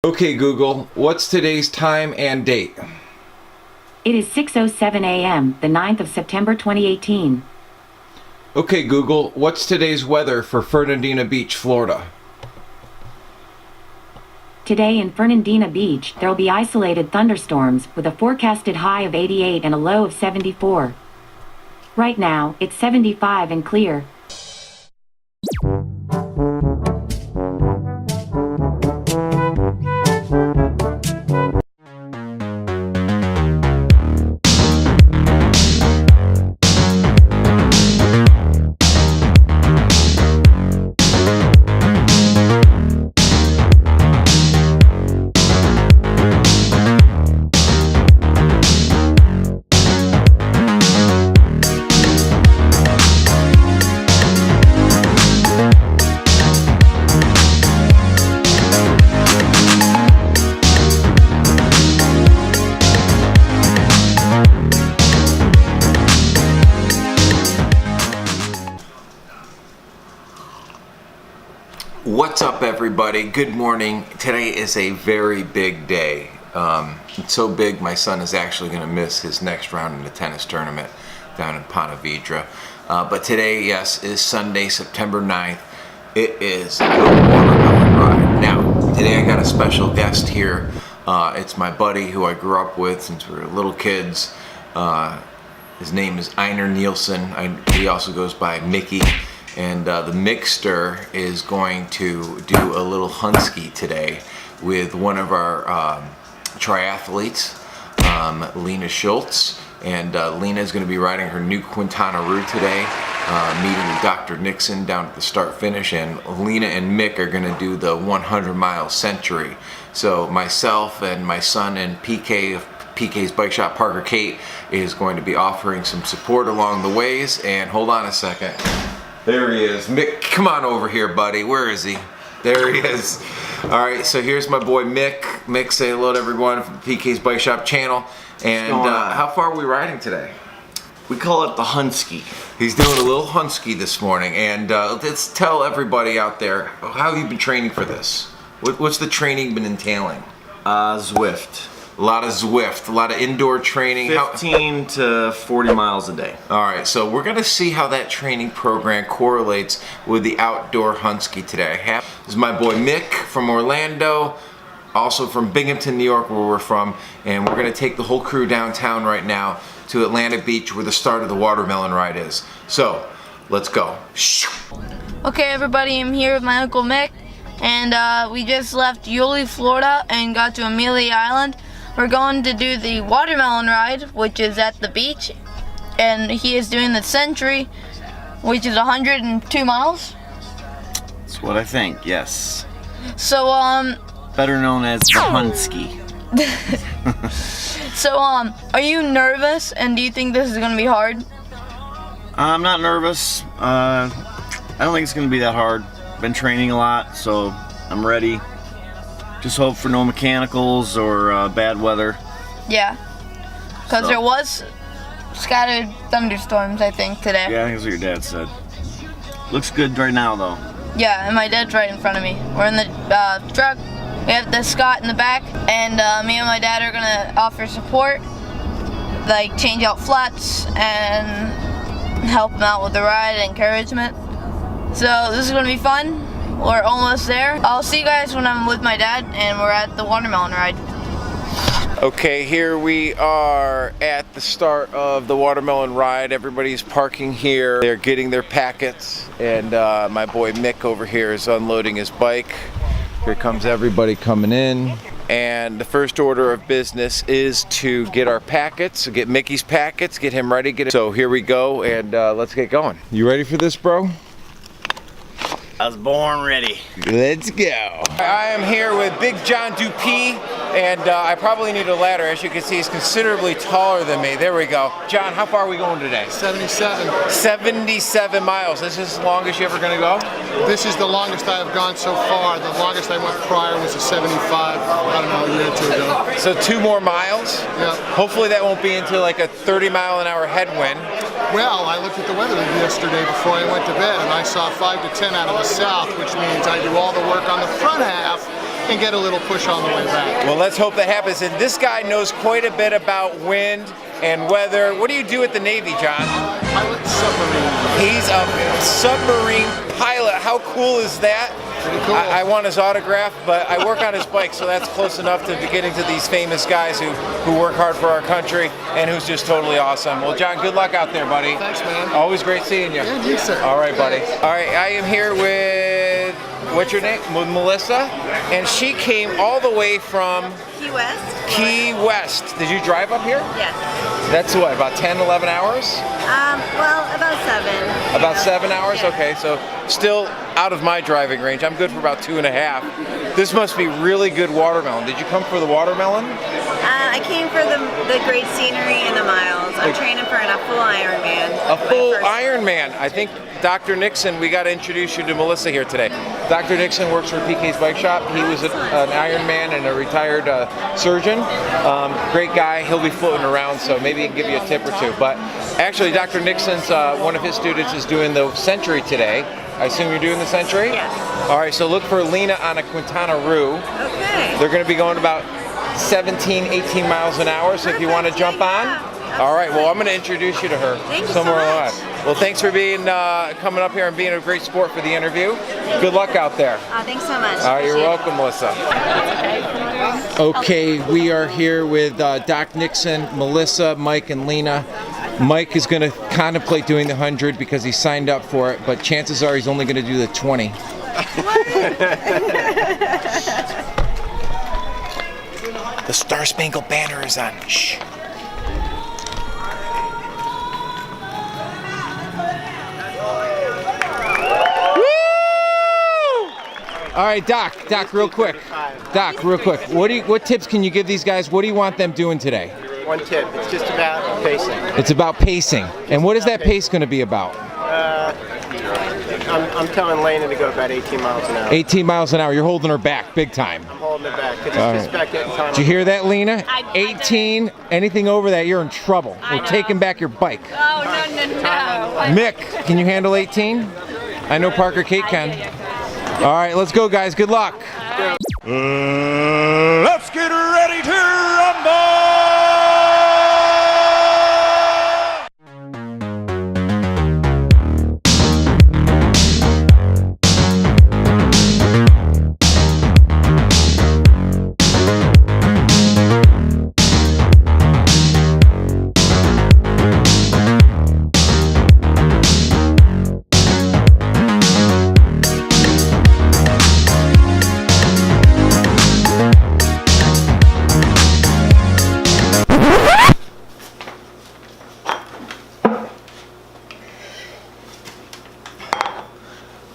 Okay, Google, what's today's time and date? It is 6:07 a.m., the 9th of September 2018. Okay, Google, what's today's weather for Fernandina Beach, Florida? Today in Fernandina Beach, there will be isolated thunderstorms with a forecasted high of 88 and a low of 74. Right now, it's 75 and clear. What's up, everybody? Good morning. Today is a very big day. It's so big my son is actually going to miss his next round in the tennis tournament down in Ponte Vedra. But today, yes, is Sunday, September 9th. It is the watermelon ride. Now, today I got a special guest here. It's my buddy who I grew up with since we were little kids. His name is Einar Nielsen. He also goes by Mickey. And the Mixter is going to do a little hunski today with one of our triathletes, Lena Schultz. And Lena is going to be riding her new Quintana Roo today, meeting with Dr. Nixon down at the start-finish. And Lena and Mick are going to do the 100-mile century. So myself and my son and PK of PK's Bike Shop, Parker Kate, is going to be offering some support along the ways. And hold on a second. There he is. Mick, come on over here, buddy. Where is he? There he is. All right, so here's my boy Mick. Mick, say hello to everyone from PK's Bike Shop channel. And how far are we riding today? We call it the Hunski. He's doing a little Hunski this morning. And let's tell everybody out there, how have you been training for this? What's the training been entailing? Zwift. A lot of Zwift, a lot of indoor training. 15 to 40 miles a day. All right, so we're gonna see how that training program correlates with the outdoor Hunski today. This is my boy Mick from Orlando, also from Binghamton, New York, where we're from, and we're gonna take the whole crew downtown right now to Atlantic Beach, where the start of the watermelon ride is. So, let's go. Okay, everybody, I'm here with my Uncle Mick, and we just left Yulee, Florida, and got to Amelia Island. We're going to do the watermelon ride, which is at the beach, and he is doing the century, which is 102 miles. That's what I think, yes. So, better known as the Hunski. So, are you nervous, and do you think this is going to be hard? I'm not nervous. I don't think it's going to be that hard. Been training a lot, so I'm ready. Just hope for no mechanicals or bad weather. Yeah, because there was scattered thunderstorms, I think, today. Yeah, I think that's what your dad said. Looks good right now, though. Yeah, and my dad's right in front of me. We're in the truck. We have the Scott in the back, and me and my dad are gonna offer support, like change out flats and help him out with the ride and encouragement. So this is gonna be fun. We're almost there. I'll see you guys when I'm with my dad and we're at the watermelon ride. Okay, here we are at the start of the watermelon ride. Everybody's parking here. They're getting their packets, and my boy Mick over here is unloading his bike. Here comes everybody coming in. And the first order of business is to get our packets, get Mickey's packets, get him ready. So here we go, and let's get going. You ready for this, bro? I was born ready. Let's go. I am here with Big John Dupuis, and I probably need a ladder. As you can see, he's considerably taller than me. There we go. John, how far are we going today? 77. 77 miles. This is the longest you're ever going to go? This is the longest I have gone so far. The longest I went prior was a 75, I don't know, a year or two ago. So 2 more miles? Yeah. Hopefully that won't be into like a 30-mile-an-hour headwind. Well, I looked at the weather yesterday before I went to bed, and I saw 5 to 10 out of the south, which means I do all the work on the front half, and get a little push on the way back. Well, let's hope that happens. And this guy knows quite a bit about wind and weather. What do you do at the Navy, John? Pilot submarine. He's a submarine pilot. How cool is that? Pretty cool. I want his autograph, but I work on his bike, so that's close enough to getting to these famous guys who work hard for our country and who's just totally awesome. Well, John, good luck out there, buddy. Thanks, man. Always great seeing you. And you, sir. All right, buddy. All right, I am here with, what's your name? With Melissa, and she came all the way from Key West? Key West. Did you drive up here? Yes. That's what, about 10, 11 hours? Well, about 7. About 7 hours? Yeah. Okay, so still out of my driving range. I'm good for about 2.5. This must be really good watermelon. Did you come for the watermelon? I came for the great scenery and the miles. I'm training for a full Ironman. A full Ironman. I think Dr. Nixon, we got to introduce you to Melissa here today. Dr. Nixon works for PK's Bike Shop. He was an Ironman and a retired surgeon. Great guy. He'll be floating around, so maybe he can give you a tip or two. But actually, Dr. Nixon's, one of his students is doing the Century today. I assume you're doing the Century? Yes. All right, so look for Lena on a Quintana Roo. Okay. They're going to be going about 17, 18 miles an hour, so if you want to jump on. All right, well, I'm going to introduce you to her Thank you somewhere so along. much. Well, thanks for being coming up here and being a great sport for the interview. Good luck out there. Thanks so much. All right, you're welcome, Melissa. Okay, we are here with Doc Nixon, Melissa, Mike, and Lena. Mike is going to contemplate doing the 100 because he signed up for it, but chances are he's only going to do the 20. The Star Spangled Banner is on. Shh. All right, Doc, real quick. Doc, real quick. What tips can you give these guys? What do you want them doing today? One tip, it's just about pacing. It's about pacing. And what is that pace going to be about? I'm telling Lena to go about 18 miles an hour. 18 miles an hour. You're holding her back big time. I'm holding it back because All it's just about getting time. Did you hear that, Lena? 18, anything over that, you're in trouble. We're taking back your bike. Oh, no. Mick, can you handle 18? I know Parker Kate can. All right, let's go, guys. Good luck. Let's get ready to rumble!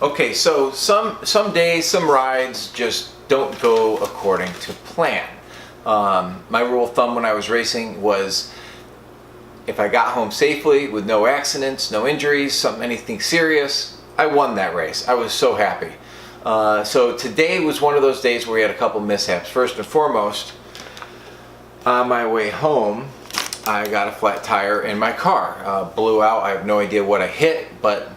Okay, so some days, some rides just don't go according to plan. My rule of thumb when I was racing was if I got home safely with no accidents, no injuries, anything serious, I won that race. I was so happy. So today was one of those days where we had a couple mishaps. First and foremost, on my way home, I got a flat tire in my car. Blew out. I have no idea what I hit, but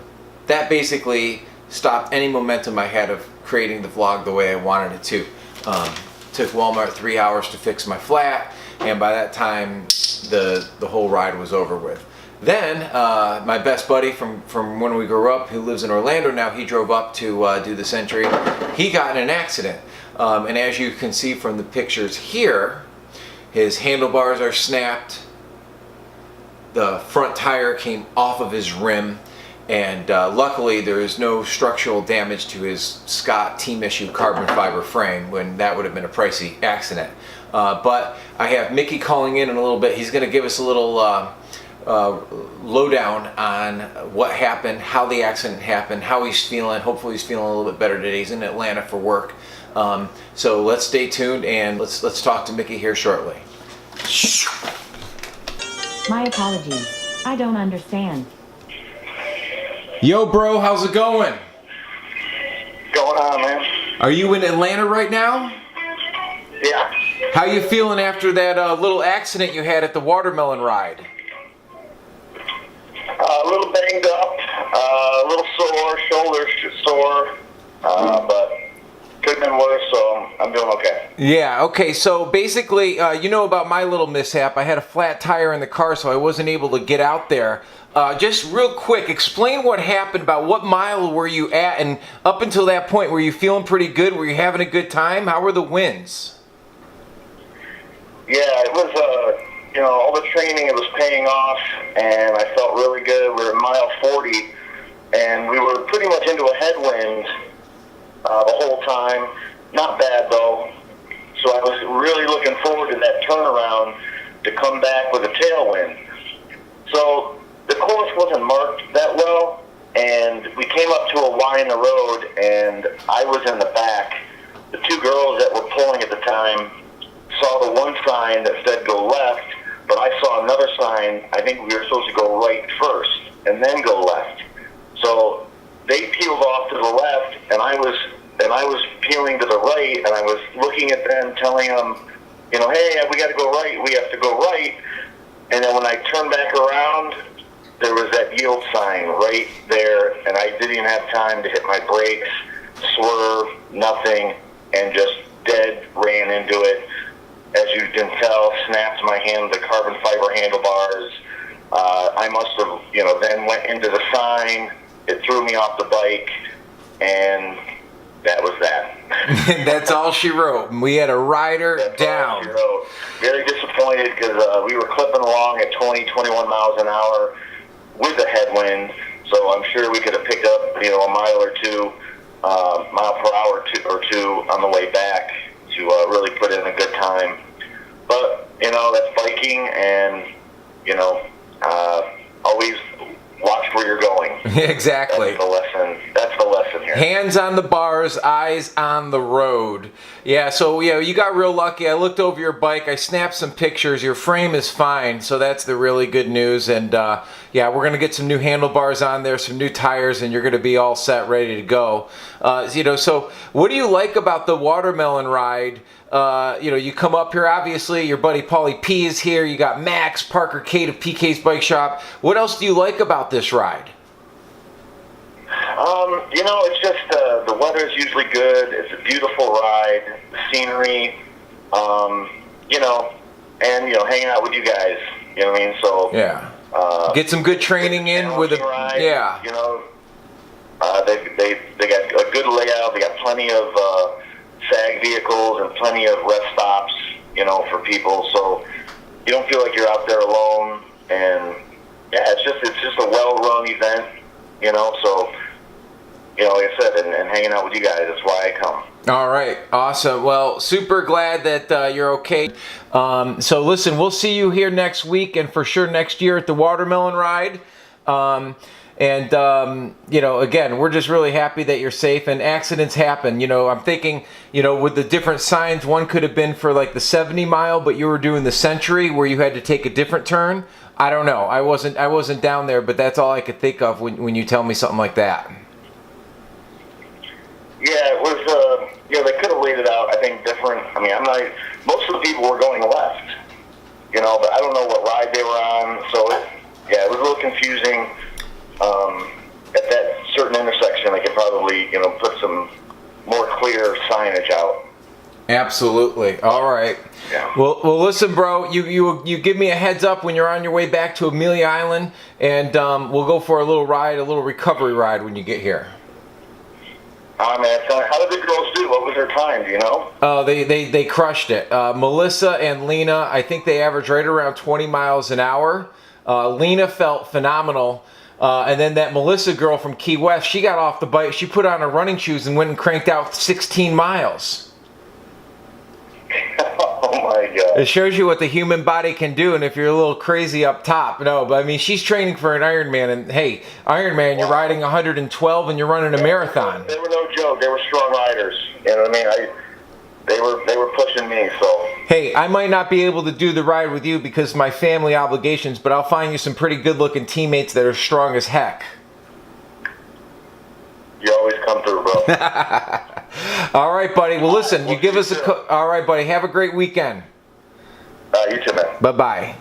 that basically stopped any momentum I had of creating the vlog the way I wanted it to. Took Walmart 3 hours to fix my flat, and by that time the whole ride was over with. Then my best buddy from when we grew up, who lives in Orlando now, he drove up to do the Century. He got in an accident, and as you can see from the pictures here, his handlebars are snapped, the front tire came off of his rim, and luckily there is no structural damage to his Scott Team Issue carbon fiber frame, when that would have been a pricey accident. But I have Mickey calling in a little bit. He's going to give us a little lowdown on what happened, how the accident happened, how he's feeling. Hopefully he's feeling a little bit better today. He's in Atlanta for work. So let's stay tuned and let's talk to Mickey here shortly. My apologies. I don't understand. Yo, bro, how's it going? Going on, man? Are you in Atlanta right now? Yeah. How you feeling after that little accident you had at the watermelon ride? A little banged up, a little sore, shoulders sore, but Could have been worse, so I'm doing okay. Yeah, okay, so basically, you know about my little mishap. I had a flat tire in the car, so I wasn't able to get out there. Just real quick, explain what happened. About what mile were you at, and up until that point, were you feeling pretty good? Were you having a good time? How were the winds? Yeah, it was, all the training, it was paying off, and I felt really good. We were at mile 40, and we were pretty much into a headwind the whole time. Not bad, though. So I was really looking forward to that turnaround to come back with a tailwind. So the course wasn't marked that well, and we came up to a Y in the road, and I was in the back. The two girls that were pulling at the time saw the one sign that said go left, but I saw another sign. I think we were supposed to go right first and then go left. So they peeled off to the left, and I was peeling to the right, and I was looking at them, telling them, hey, we got to go right. We have to go right. And then when I turned back around, there was that yield sign right there, and I didn't even have time to hit my brakes, swerve, nothing, and just dead ran into it. As you can tell, snapped the carbon fiber handlebars. I must have, then went into the sign. It threw me off the bike, and that was that. That's all she wrote. We had a rider That's down. All she wrote. Very disappointed because we were clipping along at 20, 21 miles an hour with a headwind, so I'm sure we could have picked up, a mile or two, mile per hour or two on the way back to really put in a good time. But, that's biking, and, always watch where you're going. Exactly. That's the lesson here. Hands on the bars, eyes on the road. Yeah, so you got real lucky. I looked over your bike. I snapped some pictures. Your frame is fine, so that's the really good news. And we're going to get some new handlebars on there, some new tires, and you're going to be all set, ready to go. So what do you like about the watermelon ride? You come up here, obviously, your buddy Paulie P is here. You got Max, Parker Kate of PK's Bike Shop. What else do you like about this ride? It's just the weather's usually good. It's a beautiful ride, the scenery, hanging out with you guys. You know what I mean? So yeah, get some good training in with a ride, yeah. They got a good layout. They got plenty of SAG vehicles and plenty of rest stops, for people. So you don't feel like you're out there alone. And yeah, it's just a well-run event. So, like I said, and hanging out with you guys, that's why I come. All right, awesome. Well, super glad that you're okay. So listen, we'll see you here next week and for sure next year at the Watermelon Ride. Again, we're just really happy that you're safe, and accidents happen. I'm thinking, with the different signs, one could have been for like the 70 mile, but you were doing the Century where you had to take a different turn. I don't know. I wasn't down there, but that's all I could think of when you tell me something like that. Yeah, it was, they could have laid it out, I think, different. I mean, most of the people were going left, but I don't know what ride they were on, so it was a little confusing. At that certain intersection, I could probably, put some more clear signage out. Absolutely. All right. Yeah. Well, listen, bro. You give me a heads up when you're on your way back to Amelia Island, and we'll go for a little recovery ride when you get here. Man, how did the girls do? What was their time? Do you know? Oh, they crushed it. Melissa and Lena, I think they averaged right around 20 miles an hour. Lena felt phenomenal. And then that Melissa girl from Key West, she got off the bike. She put on her running shoes and went and cranked out 16 miles. Oh my God. It shows you what the human body can do, and if you're a little crazy up top. No, but I mean, she's training for an Ironman, and hey, Ironman, you're riding 112 and you're running a marathon. They were no joke. They were strong riders. You know what I mean? They were pushing me, so. Hey, I might not be able to do the ride with you because of my family obligations, but I'll find you some pretty good-looking teammates that are strong as heck. You always come through, bro. All right, buddy. Well, listen, you give us a... All right, buddy. Have a great weekend. You too, man. Bye-bye.